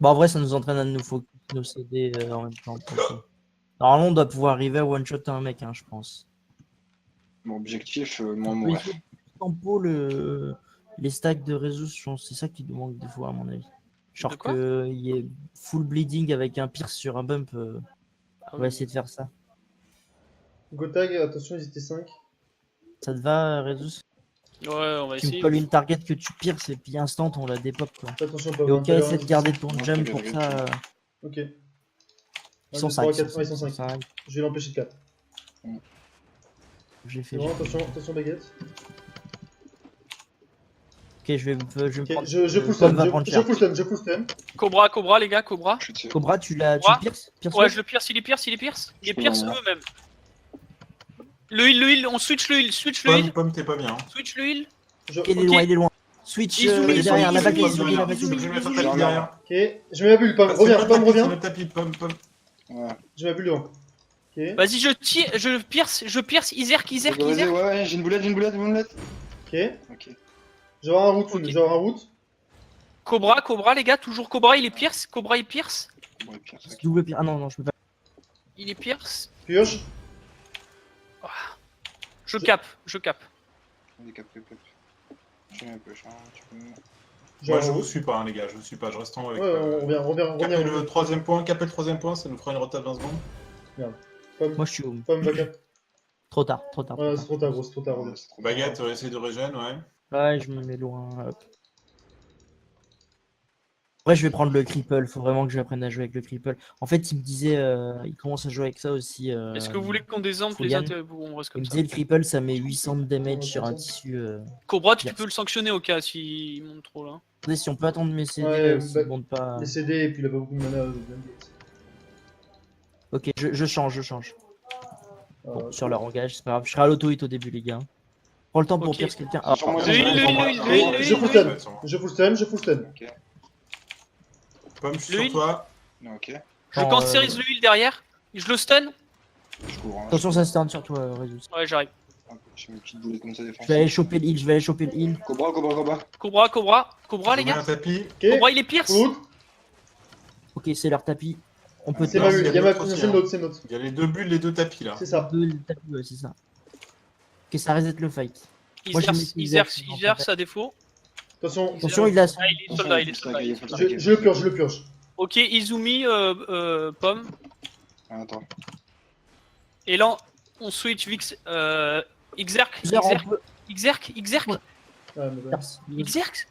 Bon, en vrai, ça nous entraîne à nous focus nos CD en même temps. Normalement, on doit pouvoir arriver à one-shot un mec, hein, je pense. Mon objectif, On moi, peut mourir. essayer de tempo les stacks de réseau, je pense. C'est ça qui nous manque des fois, à mon avis. Genre quoi qu'il y ait full bleeding avec un pierce sur un bump. Ah On oui. va essayer de faire ça. Gotag, attention, ils étaient 5. Ça te va, Rezus? Ouais, on va Tu me essayer. colles une target que tu pierces et puis instant, on la dépop, quoi. Fais attention, pas Et ok, essaie de garder ton Non, jump je pour regarde, ça. Ok. Ils sont 5. Ils sont 5. Je vais l'empêcher de 4. J'ai C'est fait. bon, attention, baguette. Ok, je vais me Ok, prendre. je full Tom stun, va prendre cher. je full stun. Cobra, les gars, Cobra. Je suis dessus. Cobra, tu Cobra pierces Ouais, je le pierce, il est pierce. Il est pierce Ouais. eux-mêmes. Le heal, on switch le heal. Pomme, t'es pas bien. Switch le heal. Je... Il est Ok. loin. Switch Izumi, derrière la Izumi, baguette. Izumi, la Izumi, baguette. Je vais mettre Izumi. un tapis derrière. Ok, je mets ma bulle, Pomme, reviens, Pomme, C'est reviens. le tapis, Pomme. Ouais. Je mets ma bulle devant. Ok. Vas-y, je pierce, Izerk. Ouais, j'ai une boulette. Ok. Ok. Je vais avoir un route, Ok. je vais avoir un route. Cobra, les gars, toujours Cobra, il est pierce. Cobra, il pierce. Bon, et puis, ça, ok. Double pierce. Ah non, je peux pas. Il est pierce. Purge. Je cap. Allez, cap. Je vais un peu, tu peux... Moi, je vous suis pas, hein, les gars. Je vous suis pas. Je reste en haut avec. Ouais, on revient. Capez le troisième point, ça nous fera une rota de 20 secondes. Pomme, Moi, je suis au. Pomme, va cap. Trop tard. Ouais, c'est trop tard, gros, c'est trop tard, Ouais, reviens. c'est trop Baguette, essaye de régène, ouais. Ouais, je me mets loin. Hop. Ouais, je vais prendre le cripple. Faut vraiment que j'apprenne à jouer avec le cripple. En fait, il me disait, il commence à jouer avec ça aussi. Est-ce que vous voulez qu'on désampe les Fouliane. intérêts ou on reste Il comme me ça? disait le cripple, ça met 800 de damage sur un tissu. Cobra, tu Yes. peux le sanctionner au cas s'il monte trop là. Attendez, si on peut attendre mes CD, Ouais, s'il bah, monte pas. Les CD, et puis il a pas beaucoup de mana. Ok, je change. Euh, Sur leur engage, c'est pas grave. Je serai à l'auto-hit au début, les gars. Prends le temps pour Ok. pierce quelqu'un. Sur moi, Le heal, Je full stun. Je full stun. Ok. Pomme, je suis Le sur heal. toi. Ok. Je Attends, cancérise le heal derrière. Je le stun. Je cours. Hein. Attention, ça se turn sur toi, Résus. Ouais, j'arrive. Je mets une petite boulette comme ça défense. Je vais aller choper le heal, Cobra. Cobra, les Je mets gars. un tapis. Ok. Cobra, il est pierce. Full route. Ok, c'est leur tapis. On peut C'est Non, ma il y bulle. a Il y a ma l'autre aussi, c'est hein. une autre. Il y a les deux bulles, les deux tapis là. C'est ça. le tapis, ouais, c'est ça. Ok, ça reset le fight. Moi, je mets Izerk à défaut. Attention, Il a. Ah, il est soldat, il est soldat. je le purge. Ok, Izumi, Pomme. Attends. Et là, on switch Vix. Xerk. Ouais. Ah, mais bah. Xerk.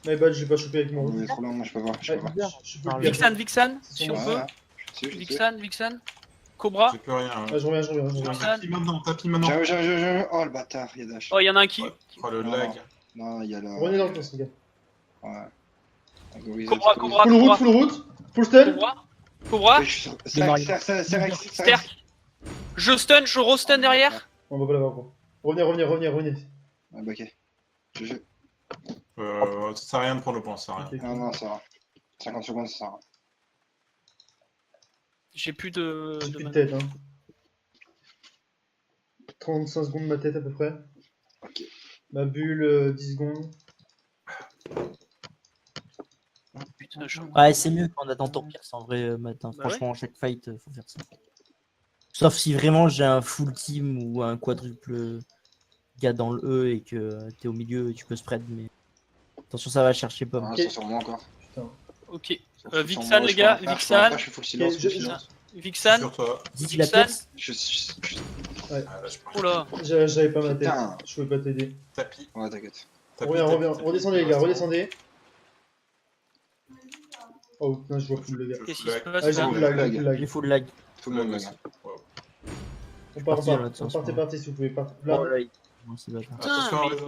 Mais bah, je l'ai pas chopé avec mon route. Il est trop loin, moi je peux pas. Je peux le Vixen. pire. Vixen, si on Ouais, peut. ouais. Je suis dessus. Vixen. Cobra. J'ai plus rien. hein. Ah, je reviens. Tapis maintenant. J'arrive. Oh le bâtard, il y a dash. Oh, il y en a un qui. Oh le lag. Non, il y a la. Revenez dans le tour, les gars. Ouais. Cobra. Full route. Full stun. Cobra. Je suis sur. Sterk. Je stun, je re-stun derrière. On va pas l'avoir, gros. Revenez. Ah bah ok. Je... Ça sert à rien de prendre le point, ça sert à rien. Ok. Non, ça va. 50 secondes, ça sert. J'ai plus de. J'ai plus de tête, hein. 35 secondes ma tête à peu près. Ok. Ma bulle, 10 secondes. Putain, je... Ouais, c'est mieux quand on attend ton pierce en vrai, matin. Bah Franchement, chaque fight, faut faire ça. Sauf si vraiment j'ai un full team ou un quadruple gars dans le E et que t'es au milieu et tu peux spread, mais attention, ça va chercher pas. Ah, c'est sur moi encore. Ok. Sur Vixen, moi, les je gars, peux en faire, Vixen. Je suis full silence. Ok, full silence. Vixen. Sur toi. Dis la Vixen. pierce. Ah, là, je prends Oh là. J'avais pas ma tête. Putain. Je pouvais pas t'aider. Tapis. Ouais, t'inquiète. Reviens. Redescendez, les gars, redescendez. Oh putain, je vois full le gars. Qu'est-ce qui se Ah, passe j'ai là full lag, lag. full J'ai lag. full lag. Tout le monde lag. On parti dans l'autre sens, partez si vous pouvez. Partez. Oh Là. là, non, c'est bâtard. Attention à mais- réseau.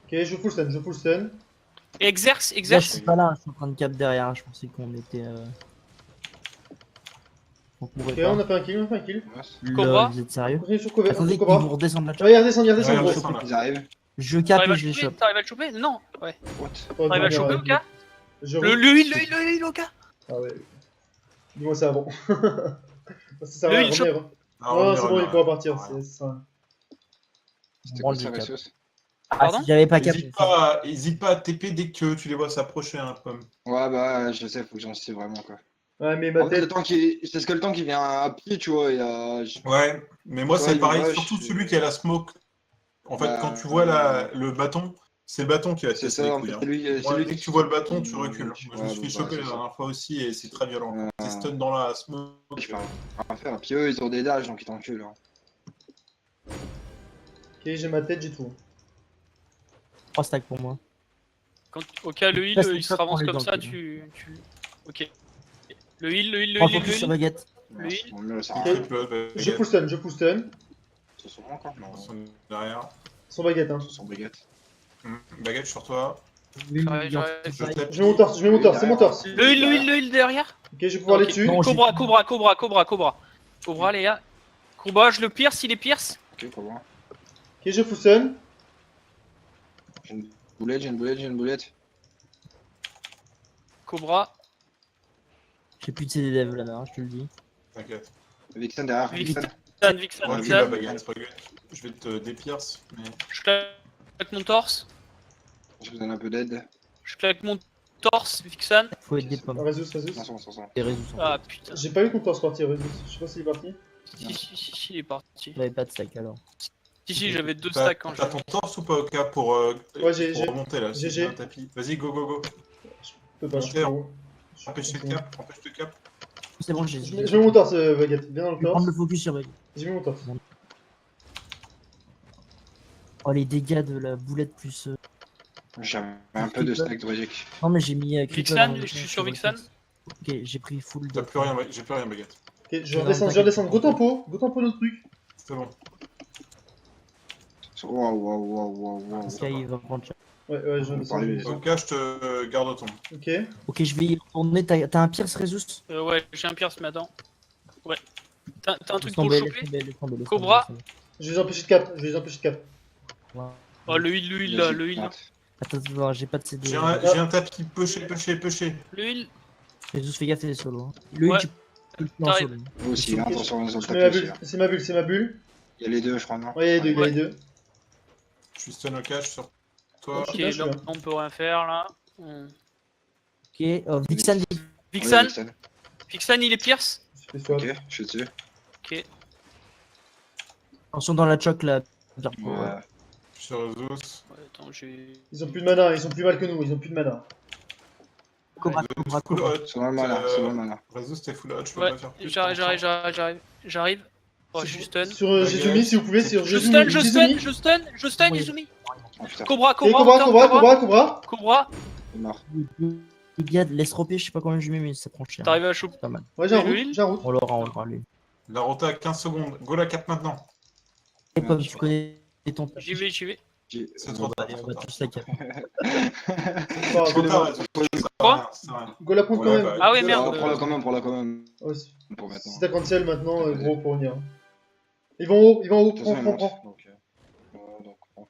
Ok, je full stun. Et Exerce. Là, je suis pas là, je suis en train de cap derrière. Je pensais qu'on était. On Ok, courait pas. on a fait un kill. Cobra. Lol, vous êtes sérieux? Continue sur Cobra. Attendez qu'ils Cobra. vont redescendre la Ouais, redescends, Ouais, gros. redescends, là. Ils arrivent. Je cap T'arrives à et je le les choper chope. T'arrives à le choper? Non. Ouais. What? Oh, T'arrives à le non, choper non, au cas? Je Le heal au cas? Ah ouais. Dis-moi ça avant. Ça Le va, heal revenir. Ah, Non, reviens, c'est bon, il reviens. pourra partir. Ouais. C'est ça. C'était Branle quoi du ça, cap. Ressus? Ah, Pardon si j'avais pas capté. Hésite pas à TP dès que tu les vois s'approcher, hein, Pomme. Ouais, bah, je sais, faut que j'en sais vraiment, quoi. Ouais, mais ma En fait, tête. c'est ce que le temps qui vient à pied, tu vois, et Ouais, mais moi Ouais, c'est il pareil, me surtout rush, celui qui a la smoke. En fait, quand bah, tu vois le bâton, c'est le bâton qui va te c'est casser les ça, en couilles. fait, hein. c'est Moi, lui dès que qui... tu vois le bâton, tu qui- recules. Moi, je me Ouais, suis fait bah, choper c'est la ça. dernière fois aussi et c'est très violent. Quand t'es stun dans la smoke. Je peux rien faire. Puis eux, ils ont des dages, donc ils t'enculent. Hein. Ok, j'ai ma tête, j'ai tout. 3 stacks pour moi. Au cas le heal, Reste il se avance prends-les comme dans ça, le cul. tu... Ok. Le heal, le heal, le Prends heal, focus le sur heal. baguette. Le heal. Bon, mieux, ça Ok. rien. Triple Je full stun, je full stun. Ils sont encore Non, Ils sont derrière. Sans baguette, hein. ils sont brigades. Baguette sur toi. J'arrive, j'arrive. Je tape. Je mets mon torse, je mets mon torse, c'est mon torse. Le heal, le heal, le heal derrière. Ok, je vais pouvoir les Ok. dessus. Non, j'ai- Cobra, Cobra, Cobra, Cobra, Cobra. Cobra, les gars. Cobra, je le pierce, il est pierce. Ok, pas bon. Ok, je full stun. J'ai une boulette, j'ai une boulette, j'ai une boulette. Cobra. J'ai plus de CD dev là, je te le dis. T'inquiète. Vixen derrière, Vixen, Vixen. Vixen, Ouais, Recule la Vixen. baguette, recule. Je vais te dépierce. Mais... Je claque mon torse. Je vous donne un peu d'aide. Je claque mon torse, Vixen. Faut être des pommes. Résus, Résus. Attention, attention. Des réseaux. Ah putain. J'ai pas eu ton torse partir, Résus. Je sais pas s'il est parti. Si, il est parti. J'avais pas de stack alors. Si, j'avais 2 T'as stacks quand t'as j'ai. ton torse ou pas au cas pour j'ai- remonter là j'ai- c'est un tapis. Vas-y, go, go, go. Je peux pas, je suis Ok. pas haut. Empêche le cap, empêche le cap. C'est bon, j'ai. Je mets mon torse, baguette. Viens dans Je le vais prendre torse. le focus sur baguette. J'ai mis mon torse. Oh, les dégâts de la boulette plus. J'avais un peu de stack magique. Non, mais j'ai mis. Vixen, je suis sur Vixen. Ok, j'ai pris full. T'as plus rien, j'ai plus rien, baguette. Ok, je Non, redescends, je t'inquiète, redescends. Go tempo notre truc. C'est bon. Wow. Sky il va prendre cher. Ouais, je redescends. parler. Au cas, je te garde ton. Ok. Ok, je vais y retourner. T'as un Pierce Resus? Ouais, j'ai un pierce, mais attends. Ouais. T'as un truc Laisse pour tomber, le laisse choper? tomber, laisse tomber, laisse Cobra. tomber, laisse Je vais les empêcher de cap. Je vais les empêcher de cap. tomber. Oh, le heal là, le heal. Attends, j'ai pas de CD. J'ai un tapis, pêcher. Le heal. Resus, fais gaffe, c'est solo. Hein. Lui, Ouais. tu peux le faire en T'arrives. solo. Vous aussi, hein, attention sur le Je mets ma tapis aussi. bulle. Hein. C'est ma bulle, c'est ma bulle. Il y a les deux, je crois, non? Ouais, il y a les deux, il y a Ouais. les deux. Je suis stun au cache sur toi. Ouais, Ok, je suis là, là. on peut rien faire là. Ok, oh, Vixen, Vixen, Vixen. Vixen, il est pierce. Je fais swap. Ok, je suis dessus. Ok. attention dans la choc là. Ouais. Sur Zeus. Ouais, attends, j'ai. Ils ont plus de mana, ils sont plus mal que nous, ils ont plus de mana. Cobra, Zeus, Cobra, full Cobra. hot. C'est vraiment malin, c'est vraiment malin. Zeus, t'es full hot, je peux Ouais, pas faire plus. j'arrive. Oh, je suis stun. Sur Baguette. Jizumi, si vous pouvez, sur Je Jizumi. je stun, Oui. Izumi. Oh putain, Cobra, Ok, Cobra, Cobra. Cobra. il est mort. Les gars, laisse roper, je sais pas combien je mets, mais ça prend cher. T'arrives à choper. C'est pas mal. Ouais, j'ai un Oui, route, j'ai un route. On l'aura, lui. La rota à 15 secondes. Go la cap maintenant. Et Pomme, tu connais ton tapis. J'y vais. C'est trop tard. Allez, on va tous la cap. Enfin, Trop tard, go- Zeus. Quoi C'est rien. Go la prendre quand Ouais, même. bah, Ah oui, Go merde. la- Prends-la quand même. Ouais, Pour maintenant. si t'as cancel maintenant, gros, pour venir. Ils vont haut, De toute façon, il prends. monte. Donc, prends.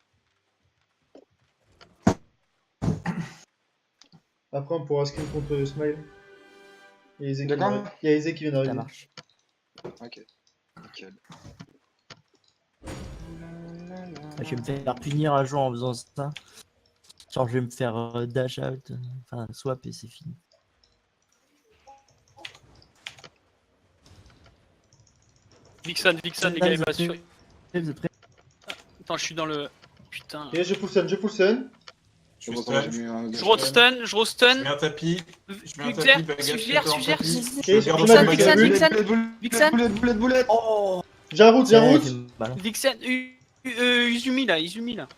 Après, on pourra screen contre Smile. Il y a Eze qui vient D'accord. d'arriver. Il y a Eze qui vient Ça d'arriver. marche. Ok. Nickel. Je vais me faire punir un jour en faisant ça. Genre, je vais me faire dash out, enfin swap et c'est fini. Vixen, les gars, il va sur. Vous êtes prêts? Attends, je suis dans le. Putain. Ok, je pull stun. Je suis Bon, stun. j'ai mis un- Je restun. Je mets un tapis. Je mets un tapis, baguette. Suggère. Ok, Je garde Vixen, ton Vixen, baguette. Vixen. Boulette. Oh, J'ai un route. Vixen, Izumi là.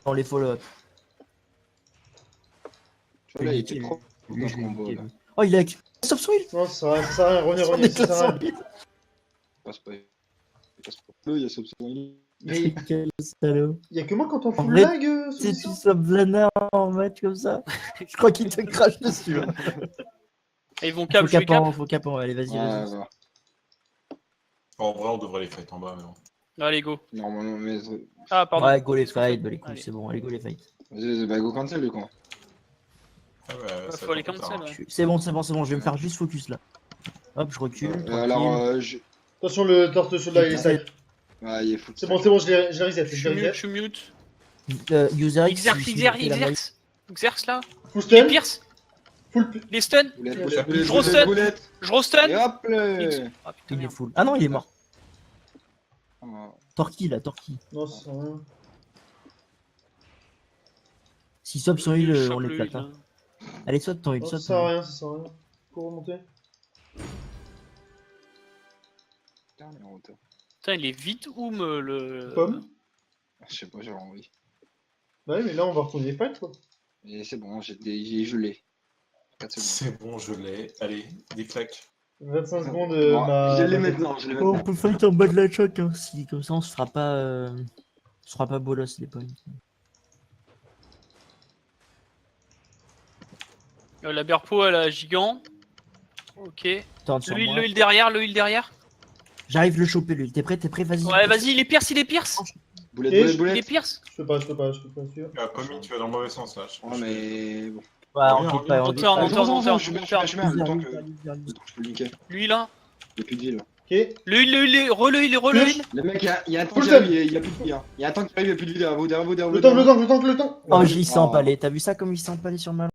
dans les follow-up. Là, il était trop. Lui, je l'ai combo, niqué, là. lui. Oh, il a stop soil. Non, ça sert à rien, revenez, ça sert à rien. Passe pas. Passe pas. Là, il y a ce petit. Mais Quel salaud. y'a que moi quand on En full vrai, lag, C'est celui-ci. tu sois Vlana en match comme ça. Je crois qu'il te crache dessus. Hein. Et ils vont cap, je vais cap. Faut cap, allez, vas-y, Ouais, vas-y. va. En vrai, on devrait les fight en bas, mais bon. Allez, go. Normalement, mais. Ah, pardon. Ouais, go les fights, bah les couilles, Allez. c'est bon, allez, go les fights. Vas-y, bah, go cancel, le con. Ah bah, ça Faut va les pas trop cancel. tard. Ouais. C'est bon, je vais me faire juste focus là. Hop, je recule. Alors, tranquille. je. Attention, le torse de soldat, il est sac. Ouais, il est full. C'est bon, je l'ai reset. Je Je l'ai reset. suis mute. User X. Xerx là. Full Les stun. Pierce. Full. Les stun. Je restun. Je restun. Et hop là. Ah putain, Il est merde. full. Ah non, il est mort. Oh. Torquille là, Torquille. Non, ça sert à rien. Si swap son Je heal, chope on le les plate. heal, Hein. Allez, swap ton heal, Non, ça swap sert à ton heal. rien, ça sert à rien. Faut remonter. Putain, mais en hauteur. Putain, il est vite le. Pomme. Je sais pas, j'ai envie. Bah oui, mais là, on va retourner les fights, quoi. Et c'est bon, je l'ai. 4 secondes. C'est bon, je l'ai. Allez, des claques. 25 secondes, Bon, bah. je l'ai maintenant, je l'ai Oh, maintenant. on peut fight en bas de la choc, hein. Si, comme ça, on se fera pas. On se fera pas bolos les points. La Berpo, elle a gigant. Ok. Attends, sur moi. Le heal derrière, le heal derrière. J'arrive le choper, lui. T'es prêt, vas-y. Ouais, vas-y, il est Pierce, il est Pierce. Boulette, Et boulette, Il est boulette. Pierce. Je peux pas, sûr. Ah, Pommy, tu vas dans le mauvais sens là. Ouais, mais bon. Ouais, on peut pas. On On turn, Ah, on turn, on turn, je on mets, turn. je mets, le temps que je peux le linker. Lui là. Il y a plus de vie là. Ok. Le heal, re-le heal. Le mec, il y a un tank Full qui arrive, il y a plus de vie. Hein. Il y a un tank qui arrive, il y a plus de vie derrière vous, derrière vous, derrière vous. Le tank. Oh, il s'est empalé. T'as vu ça comme il s'est empalé sur ma